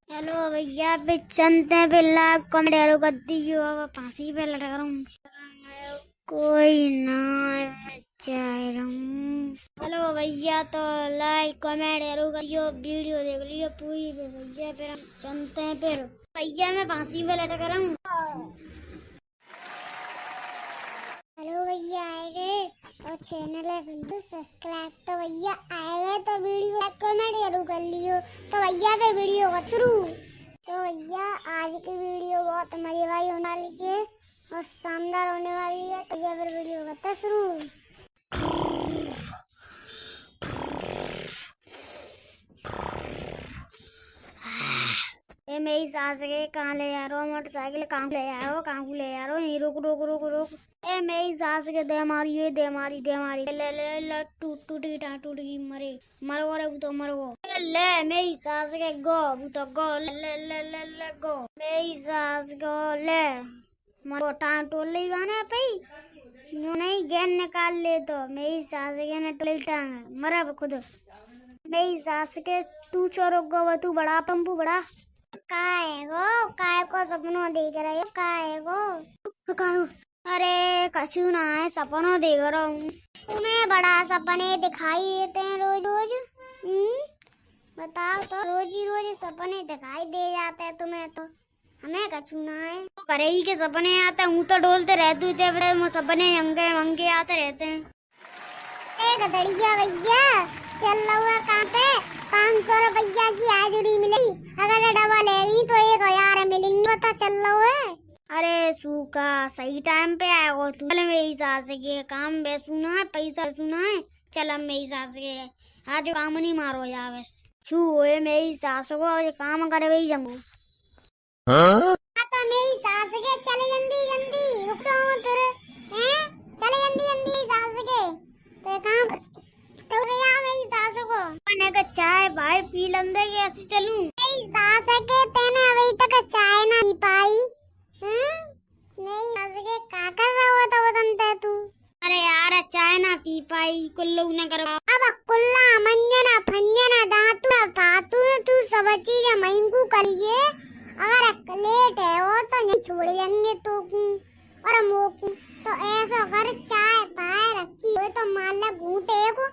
Hello भैया, पे चलते बिल्ला कमेडो कर दियो। अब फांसी पे लटक रहा हूँ, कोई ना चाह रहा हूँ। हेलो भैया, तो लाइक कमेंट जरूर करियो, वीडियो देख लियो पूरी पे भैया। फिर हम चलते हैं। फिर भैया मैं फांसी पे लटक रहा हूँ। हेलो भैया, आए गए तो चैनल है बिल्कुल सब्सक्राइब। तो भैया आए गए तो वीडियो लाइक कमेंट जरूर कर लियो। तो भैया फिर वीडियो का शुरू। तो भैया आज की वीडियो बहुत मजे वाली होने वाली है और शानदार होने वाली है। तो भैया फिर वीडियो करते शुरू। ए मेरी सास के कहाँ ले जा रहा हो? मोटरसाइकिल कहाँ ले जा रहा हो? कहाँ ले जा रहा हो? रुक रुक रुक रुक। ए मेरी सास के दे मारी, ये दे मारी, दे मारी। ले ले ले, टूट टूट गई, टाँग टूट गई, मरे मरो रे तो मरो। ले मेरी सास के गो तो गो, ले ले ले ले ले गो मेरी सास को ले मरो। टाँग टूट ली बाने पई नहीं गैन निकाल ले तो मेरी सास के ने टूट टाँग मरा खुद। मेरी सास के तू चोरो गो, तू बड़ा पंपू बड़ा काय को सपनों देख रहे हो? काय अरे कछु ना है, सपनों देख रहा हूँ। तुम्हें बड़ा सपने दिखाई देते हैं रोज रोज? बताओ तो, रोज ही रोज सपने दिखाई दे जाते हैं तुम्हें, तो हमें कछु ना है। तो करे ही के सपने आते हैं, तो डोलते रहते थे सपने, अंगे मंगे आते रहते हैं। गधड़िया भैया चल रहा कहाँ पे? 500 रुपया की हाजिरी मिली, अगर डबल लेगी तो 1000 मिलेंगे। पता चल रहा है? अरे सूखा सही टाइम पे आया हो तू। चल मेरी सास के काम बे सुना है, पैसा सुना है। चल अब मेरी सास के आज काम नहीं मारो जावे छू होए मेरी सास को और काम करे वही जंगू। तो मेरी सास के चले जल्दी जल्दी, रुक जाओ फिर हैं? चले जल्दी जल्दी सास के तो काम तो गया मेरी सास को। मैंने कहा चाय भाई पी लंदे के ऐसे चलूं? मेरी सास के तेने अभी तक चाय ना पी पाई। नहीं सास के का कर रहा हुआ था बतनते तू? अरे यार चाय ना पी पाई, कुल्लू न करवा। अब कुल्ला मंजना फंजना दांतु पातु तू सब चीज महंगू करिए। अगर लेट है वो तो नहीं छोड़ जाएंगे तो और मोकू तो ऐसा कर चाय पाए रखी हो तो मान ला घूटे को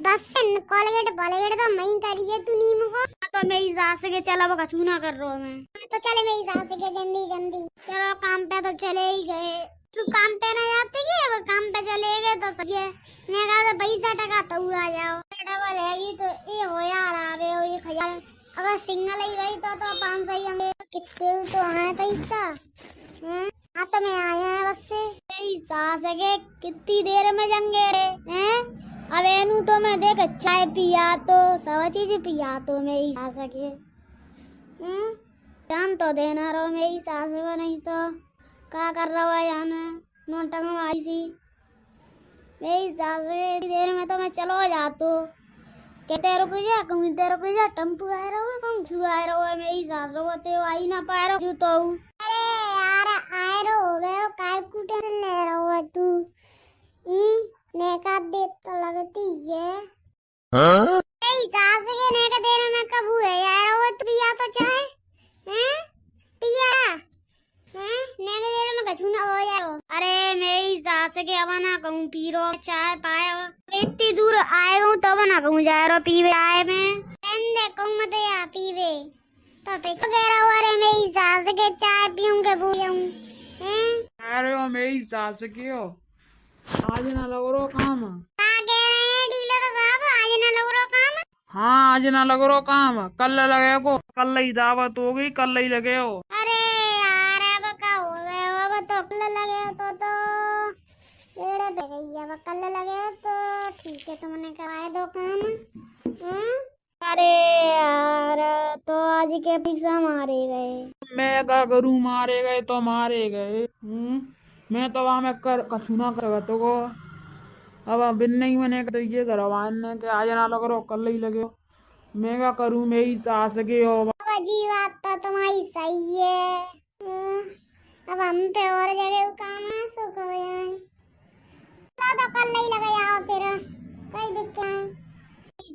बस कॉलगेट बॉलगेट तो मैं करिए तू नीम को। तो मेरी सास के चला वो कछु ना कर रहा हूँ मैं। तो चले मेरी सास के जल्दी जल्दी चलो काम पे तो चले ही गए। तू काम पे ना जाते कि अब काम पे चले गए तो सही है। मैं कहा तो पैसा टका तो आ जाओ, डबल हैगी तो ये हो यार आवे हो 1000। अगर सिंगल ही गई तो 500 ही होंगे। कितने तो आए पैसा? हाँ तो मैं आया है बस से। मेरी सास के कितनी देर में जंगे हैं? अब एनू तो मैं देख चाय पिया तो सब चीज पिया तो मेरी सास के जान तो देना रहो मेरी सास को, नहीं तो क्या कर रहा है जाना नोटंग आई सी। मेरी सास के देर में तो मैं चलो जातो कहते रुक जा, कहूँ इधर रुक जा, टम्पू आए रहो कहूँ छू आए रहो है मेरी सास को ते आई ना पाए रहो तो। अरे यार आए रहो गए काय कूटे ले रहो है तू? नेका देख तो लगती है। मेरी सास के नेका देने में कब हुए यार? वो तो पिया तो चाय हैं? पिया हैं? नेका देने में कछु ना हो जाए। अरे मेरी सास के अब ना कहूँ पी रो चाय पाए इतनी दूर आए हूँ तब ना कहूँ जा रो पीवे आए में कहूँ मत या पीवे तो फिर तो कह रहा हूँ। अरे मेरी सास के चाय पीऊंगे भूलूं। अरे मेरी सास की हो आज ना लग रो काम। क्या कह रहे हैं डीलर साहब? आज ना लग रहा काम? हाँ आज ना लग रो काम, कल लगे को, कल ही दावत हो गई, कल ही लगे हो। अरे यार अब क्या हो गया? अब तो कल लगे तो एड़े पे गई। अब कल लगे तो ठीक है, तुमने कराए दो काम। अरे यार तो आज के पैसा मारे गए। मैं क्या करूँ, मारे गए तो मारे गए। मैं तो वहाँ में कर कछु ना कर सकता को। अब बिन नहीं बने तो ये करवान के आज ना लग रो कल ही लगे हो। मैं क्या करूँ मेरी सास के हो। जी बात तो तुम्हारी सही है। अब हम पे और जगह काम है सो करो तो कल नहीं लगे आओ फिर कोई दिक्कत